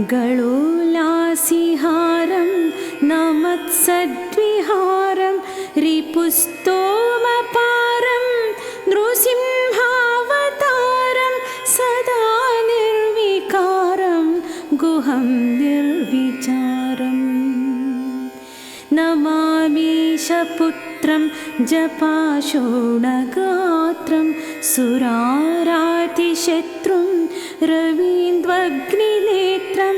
गलोलासिहारं नमत्सद्विहारं रिपुस्तोमपारं नृसिंहावतारं सदा निर्विकारं गुहं निर्विचारम् नमामीशपुत्रं जपाशोणगात्रं सुरारातिशत्रुं रवीन्द्वग्निनेत्रं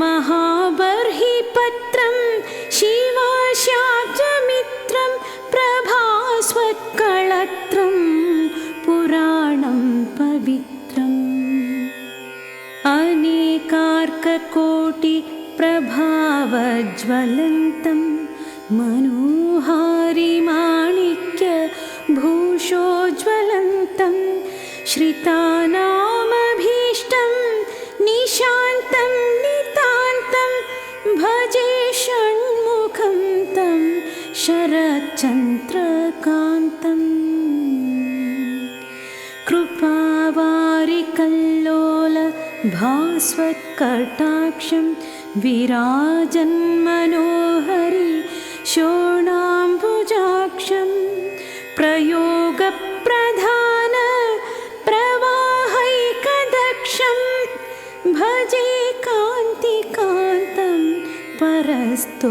महाबर्हिपत्रं शिवाशाब्जमित्रं प्रभास्वत्कळत्रं पुराणं पवित्रम् अनेकार्ककोटिप्रभावज्वलन्तं मनोहारिमाणिक्य भूषोज्वलन्तं श्रितानामभीष्टं निशान्तं नितान्तं भजे षण्मुखं तं शरच्चन्द्रकान्तम् कृपावारिकल्लोल भास्वत्कटाक्षं विराजन्मनोहरि शोणाम्बुजाक्षं प्रयोगप्रधान प्रवाहैकदक्षं भजे कान्तिकान्तं परस्तोमरक्षम्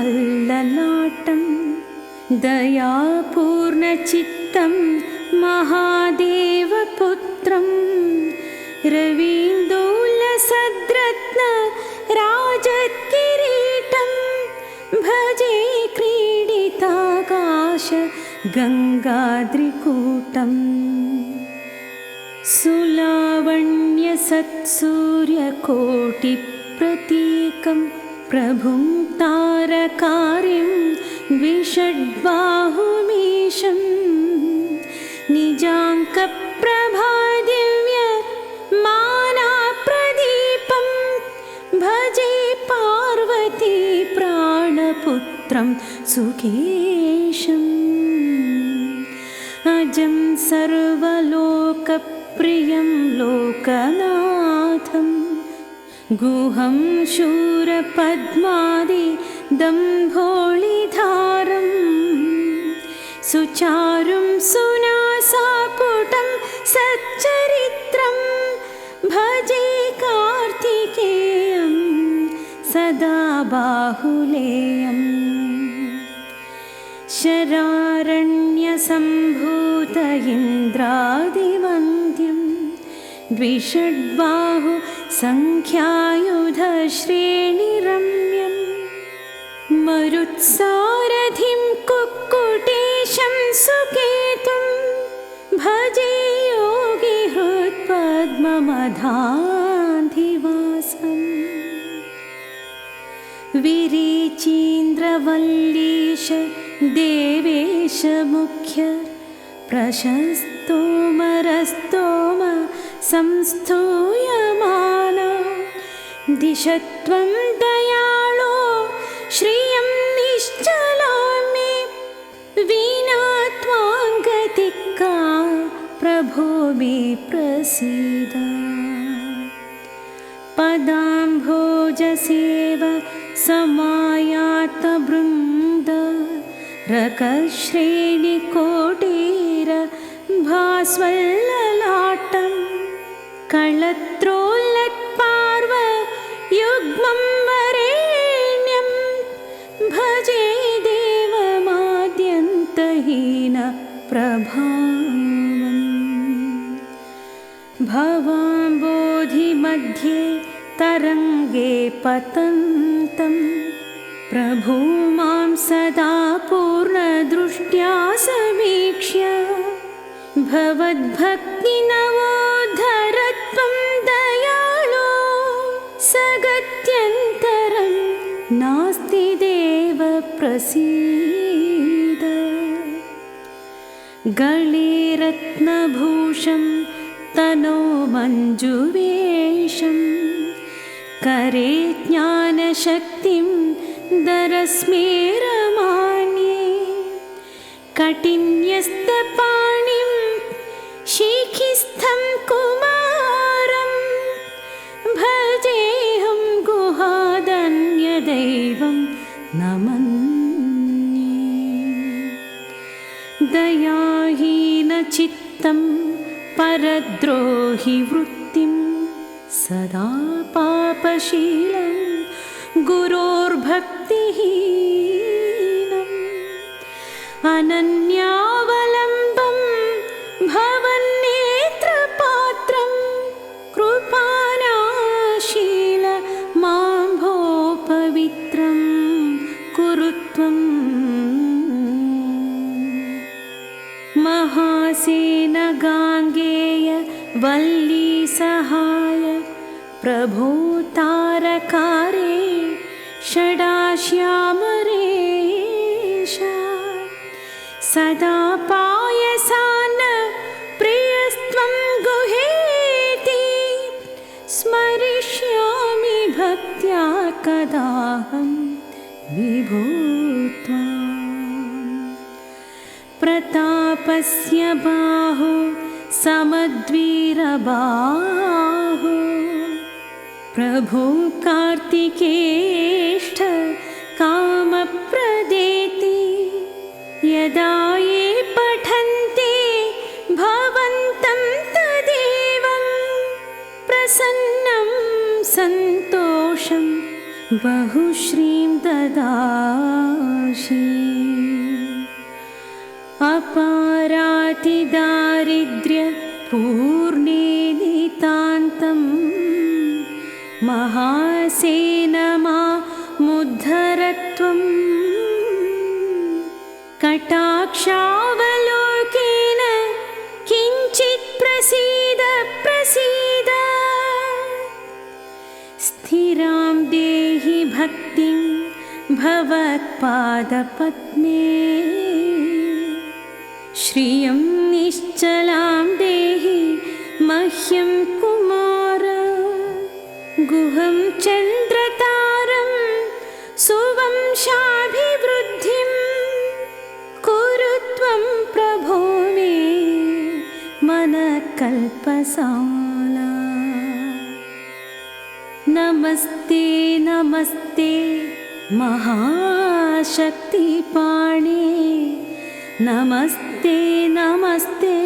शुकस्तूरिसिन्धूरभास्वल्ललाटं दयापूर्णचित्तं महादेवपुत्रं रवीन्दोल्लसद्रत्न राजत्किरीटं भजे क्रीडिताकाश गङ्गाद्रिकूटम् सुलावण्यसत्सूर्यकोटिप्रतीकं प्रभुं तारकार्यं द्विषड्बाहुमीशं निजाङ्कप्रभादिव्यमानाप्रदीपं भजे पार्वती प्राणपुत्रं सुकेशम् अजं सर्वलोकप्रियं लोकनाथं गुहं शूरपद्मादिदम्भोळिधारं सुचारुं सुनासापुटं सच्चरित्रं भजे कार्तिकेयं सदा बाहुलेयम् शरारण्यसम्भूत इन्द्रादिवन्द्यं द्विषड्बाहु सङ्ख्यायुधश्रेणिरम्यं मरुत्सारथिं कुक्कुटेशं सुकेतुं भजे योगिहृत्पद्ममधाधिवासम् विरीचीन्द्रवल्लीश देवेश मुख्य प्रशस्तोमरस्तोम संस्तूयमाना दिशत्वं दयाळो श्रियं निश्चलां मे विना त्वाङ्गतिक्का प्रभो मे प्रसीद पदाम्भोजसेव समायातवृन्द रकश्रेणिकोटीर भास्वल्ललाटं कळत्रोल्लत्पार्व युग्मं वरेण्यं भजे देवमाद्यन्तहीन प्रभावम् भवाम्बोधिमध्ये तरङ्गे पतन्तं प्रभो मां सदा पूर्णदृष्ट्या समीक्ष्य भवद्भक्तिनवोद्धरत्वं दयाळो सगत्यन्तरं नास्ति देव प्रसीद गळे रत्नभूषं तनो मञ्जुवेशं करे ज्ञानशक्तिं दरस्मेरमान्ये कटिन्यस्तपाणिं शिखिस्थं कुमारं भजेऽहं गुहादन्यदैवं नमन्ये। दयाहीनचित्तं परद्रोहिवृत्तिं सदा पापशीलं गुरोर्भक्तिहीनम् अनन्यावलम्बं भवन्नेत्रपात्रं कृपानाशील मां भो पवित्रं कुरु त्वम्। महासेन गाङ्गेय वल्ली सहाय प्रभो तारकारे षडाश्यामरेश सदा पायसान्न प्रियस्त्वं गुहेति स्मरिष्यामि भक्त्या कदाहं विभो त्वाम्। प्रतापस्य बाहो समद्वीरबाहो प्रभो कार्तिकेष्ठ कामप्रदेति यदा ये पठन्ति भवन्तं तदेवं प्रसन्नं सन्तोषं बहुश्रीं ददासि। अपारातिदारिद्र्यपूर्णे नितान्तं महासेन मामुद्धरत्वम् कटाक्षावलोकेन किञ्चित् प्रसीद प्रसीद स्थिरां देहि भक्तिं भवत्पादपद्मे श्रियं निश्चलां देहि मह्यं कुमार गुहं चन्द्रतारं सुवंशाभिवृद्धिं कुरु त्वं प्रभो मे मनकल्पसाला। नमस्ते नमस्ते महाशक्तिपाणे नमस्ते नमस्ते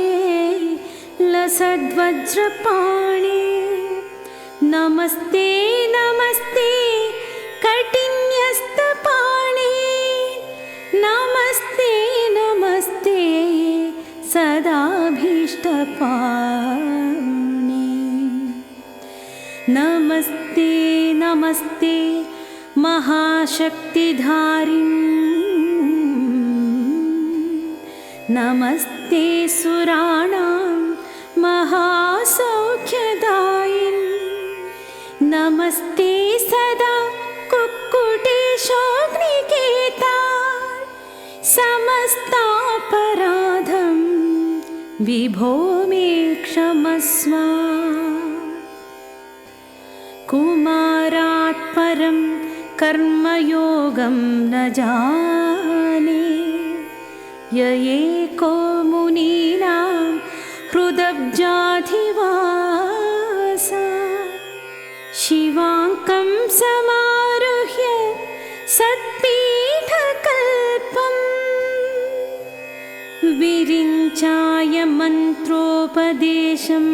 लसद्वज्रपाणे नमस्ते नमस्ते कटिन्यस्तपाणे नमस्ते नमस्ते सदाभीष्टपाणे नमस्ते नमस्ते महाशक्तिधारिणी नमस्ते सुराणां महासौख्यदायिनी नमस्ते सदा कुक्कुटेशोऽग्निकेता समस्तापराधं विभो मे क्षमस्व। कुमारात् परं कर्मयोगं न जाने य एको मुनीनां हृदब्जाधिवासा शिवाङ्कं समारुह्य सत्पीठकल्पं विरिञ्चाय मन्त्रोपदेशं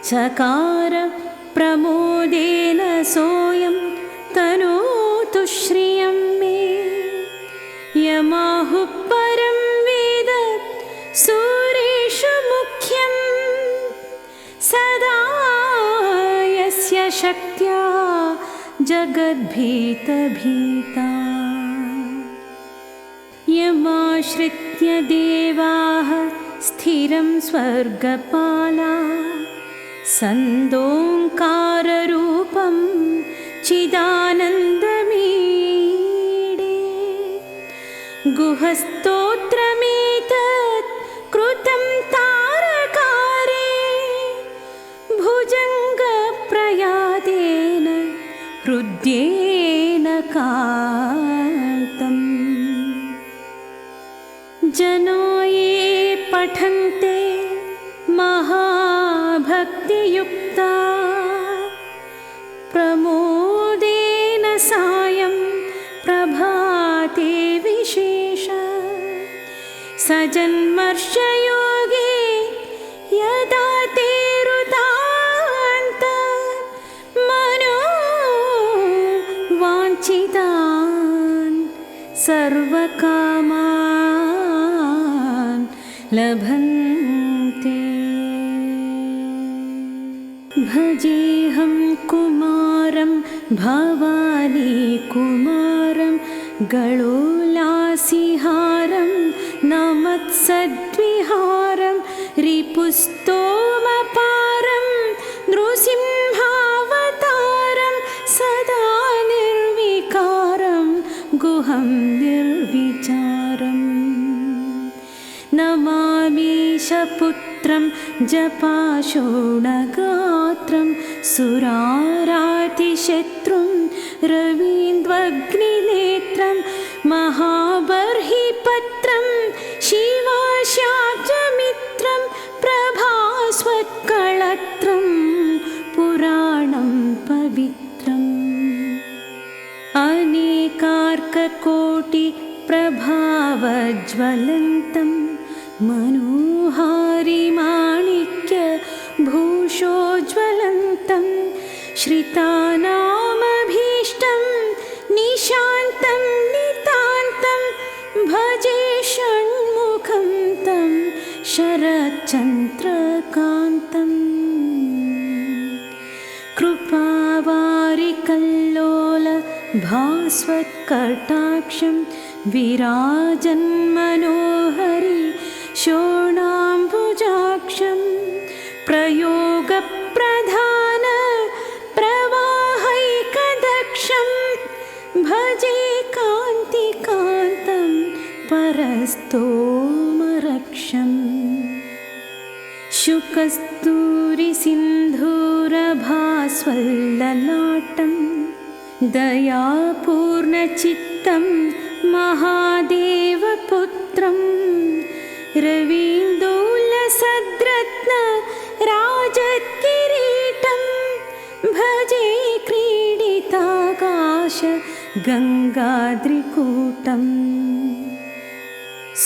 चकार प्रमोदेन सोऽयं तनोतु श्रियं मे यमाहुः परं वेद सूरेषु मुख्यं सदा यस्य शक्त्या जगद्भीतभीता यमाश्रित्य देवाः स्थिरं स्वर्गपाला सन्दोङ्काररूपं चिदानन्दमीडे गुहस्तोत्रमेतत् कृतं तारकारे भुजङ्गप्रयादेन हृद्येन कान्तम् जना ये पठन्ते महाभक्तियुक्ता प्रमोदेन सायं प्रभाते विशेष सजन्मर्षयोगे यदा ते रुदान्त मनो वाञ्छितान् सर्वकामान् लभन्ते। भजेऽहं कुमारं भवानी कुमारं गलोलासिहारं नमत्सद्विहारं रिपुस्तोमपारं नृसिंहावतारं सदा निर्विकारं गुहं निर्विचारम् नमामीशपुत्रं जपाशोणगात्रं सुरारातिशत्रुं रवीन्द्वग्निनेत्रं महाबर्हिपत्रं शिवाशाब्जमित्रं प्रभास्वत्कळत्रं पुराणं पवित्रम् अनेकार्ककोटिप्रभावज्वलन्तं मनोहारिमाणिक्य भूषोज्वलन्तं श्रितानामभीष्टं निशान्तं नितान्तं भजे षण्मुखं तं शरच्चन्द्रकान्तम् कृपावारिकल्लोल भास्वत्कटाक्षं विराजन्मनोहरि शोणाम्बुजाक्षं प्रयोगप्रधान प्रवाहैकदक्षं भजे कान्तिकान्तं परस्तोमरक्षम् शुकस्तूरिसिन्धूरभास्वल्ललाटं दयापूर्णचित्तं महादेवपुत्रं रवीन्दोल्लसद्रत्न राजत्किरीटं भजे क्रीडिताकाश गङ्गाद्रिकूटम्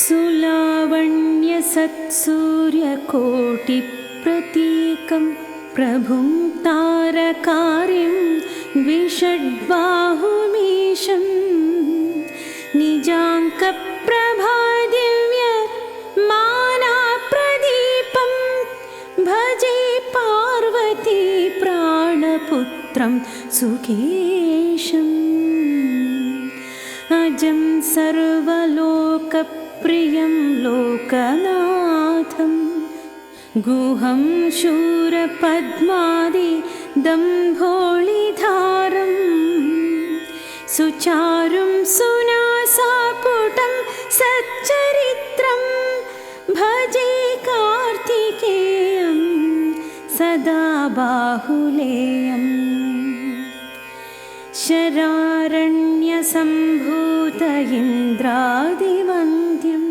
सुलावण्यसत्सूर्यकोटिप्रतीकं प्रभुं तारकारिं द्विषड्बाहुमीशं निजाङ्कप्रभादिव्यमानाप्रदीपं भजे पार्वती प्राणपुत्रं सुकेशम् अजं सर्वलोकप्रियं लोकनाथं गुहं शूरपद्मादिदम्भोळिधारं सुचारुं सुनासापुटं सच्चरित्रं भजे कार्तिकेयं सदा बाहुलेयम् शरारण्यसम्भूत इन्द्रादिवन्द्यं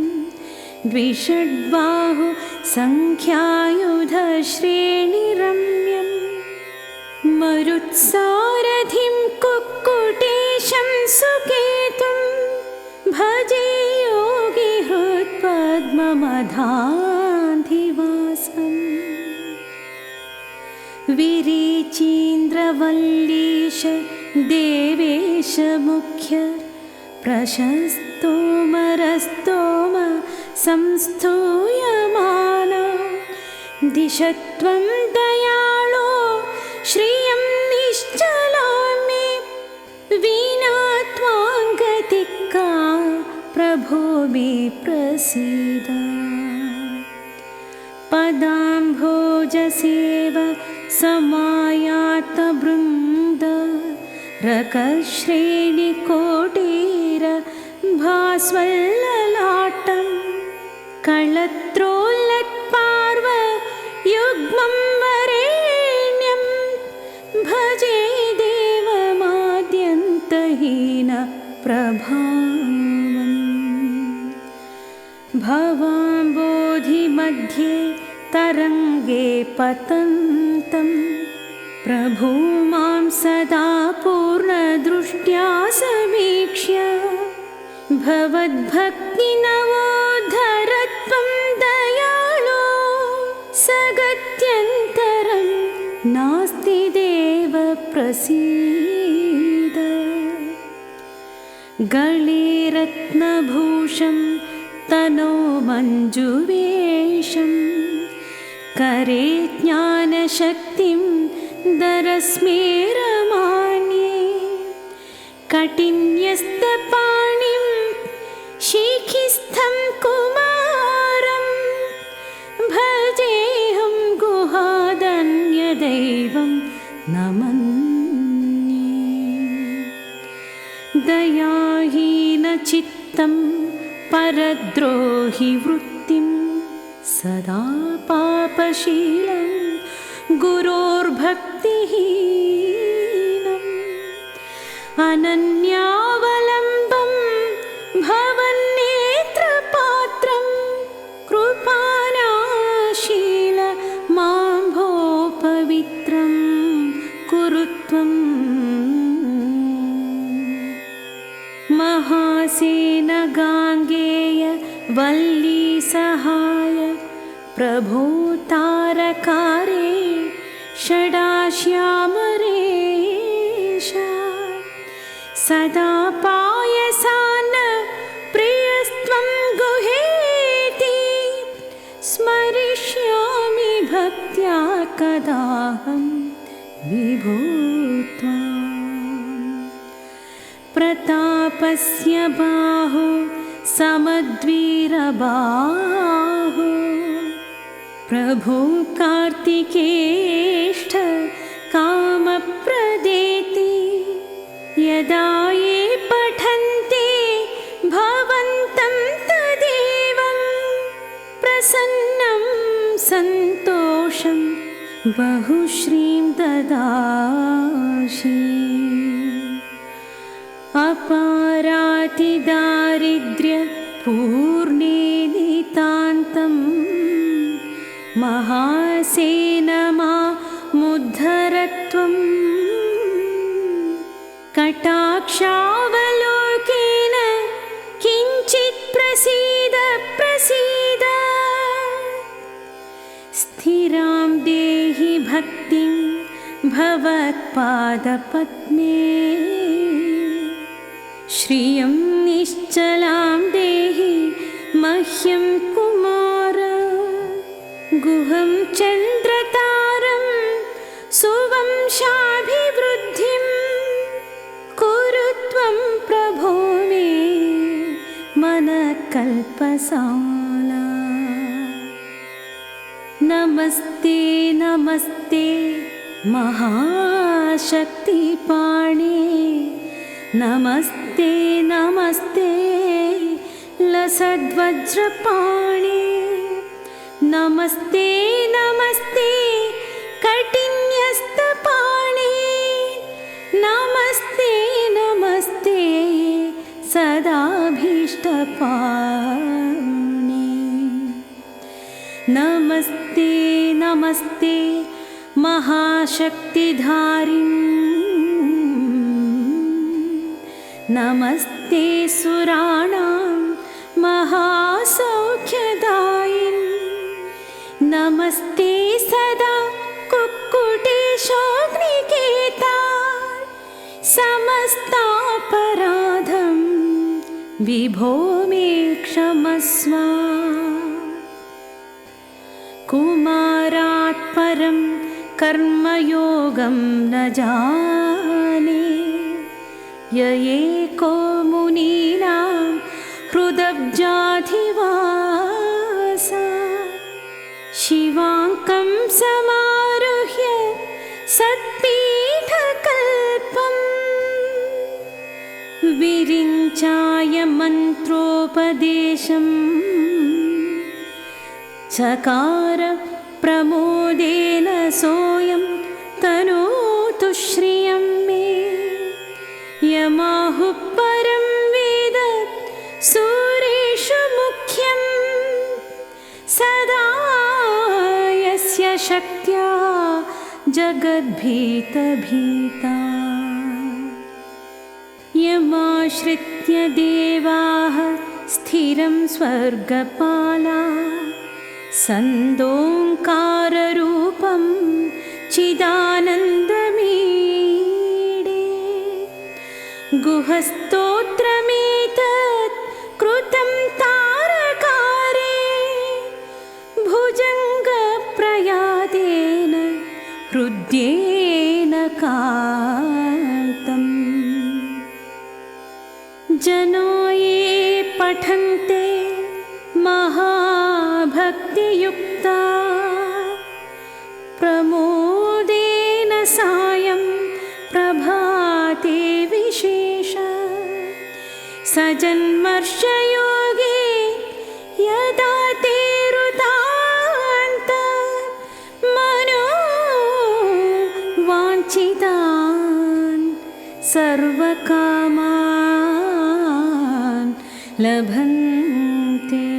द्विषड्बाहु सङ्ख्यायुधश्रेणिरम्यं मरुत्सारथिं कुक्कुटेशं सुकेतुं भजे योगिहृत्पद्ममधाधिवासम् विरीचीन्द्रवल्लीश देवेश मुख्य प्रशस्तोमरस्तोम संस्तूयमाना दिशत्वं दयाळो श्रियं निश्चलां मे विना त्वाङ्गतिक्का प्रभो मे प्रसीद पदाम्भोजसेव समायातबृन्द रकश्रेणिकोटीर भास्वल्ललाटं कळत्रोल्लत्पार्व युग्मं वरेण्यं भजे देवमाद्यन्तहीन प्रभावम् भवाम्बोधिमध्ये तरङ्गे पतन्तं प्रभो मां सदा पूर्णदृष्ट्या समीक्ष्य भवद्भक्तिनवोद्धरत्वं दयाळो सगत्यन्तरं नास्ति देव प्रसीद। गले रत्नभूषं तनो मञ्जुवेशं करे ज्ञानशक्तिं दरस्मेरमान्ये कटिन्यस्तपाणिं शिखिस्थं कुमारं भजेऽहं गुहादन्यदैवं न मन्ये। दयाहीनचित्तं परद्रोहि वृत्तिं सदा पापशीलं गुरोर्भक्तिहीनम् अनन्यावलम्बं भवन्नेत्रपात्रं कृपानाशील मां भो पवित्रं कुरु त्वम्। महासेन गाङ्गेय वल्ली सहाय प्रभो तारकारे षडाश्यामरेश सदा पायसान्न प्रियस्त्वं गुहेति स्मरिष्यामि भक्त्या कदाहं विभो त्वाम्। प्रतापस्य बाहो समद्वीरबाहो प्रभो कार्तिकेष्ठ कामप्रदेति यदा ये पठन्ति भवन्तं तदेवं प्रसन्नं सन्तोषं बहुश्रीं ददासि। अपारातिदारिद्र्य पूर्णे नितान्तं महासेन मामुद्धरत्वं कटाक्षावलोकेन किञ्चित् प्रसीद प्रसीद। स्थिरां देहि भक्तिं भवत्पादपद्मे श्रियं निश्चलां देहि मह्यं कुमार। गुहं चन्द्रतारं सुवंशाभिवृद्धिं कुरु त्वं प्रभो मे मनकल्पसाला। नमस्ते नमस्ते महाशक्तिपाणे नमस्ते नमस्ते लसद्वज्रपाणे नमस्ते नमस्ते कटिन्यस्तपाणे नमस्ते नमस्ते सदाभीष्टपाणे नमस्ते नमस्ते महाशक्तिधारिणी नमस्ते सुराणां महासौख्यदायिन् नमस्ते सदा कुक्कुटेशोऽग्निकेता समस्तापराधं विभो मे क्षमस्व। कुमारात् परं कर्मयोगं न जाने य एको मुनीनां हृदब्जाधिवास शिवाङ्कं समारुह्य सत्पीठकल्पं विरिञ्चाय मन्त्रोपदेशं चकार प्रमोदेन सोऽयं तनोतु श्रियं मे। यमाहुः परं वेद सूरेषु मुख्यम् शक्त्या जगद्भीतभीता यमाश्रित्य देवाः स्थिरं स्वर्गपाला सन्दोङ्काररूपं चिदानन्दमीडे गुहस्तोत्रमेतत् कृतं तारकारे भुजङ्गप्रयादेन हृद्येन कान्तम् जनो ये पठन्ते महाभक्तियुक्ता प्रमोदेन सायं प्रभाते विशेष सजन्मर्षयोगे यदा ते रुतान्त मनो वाञ्छितान् सर्वकामान् लभन्ते।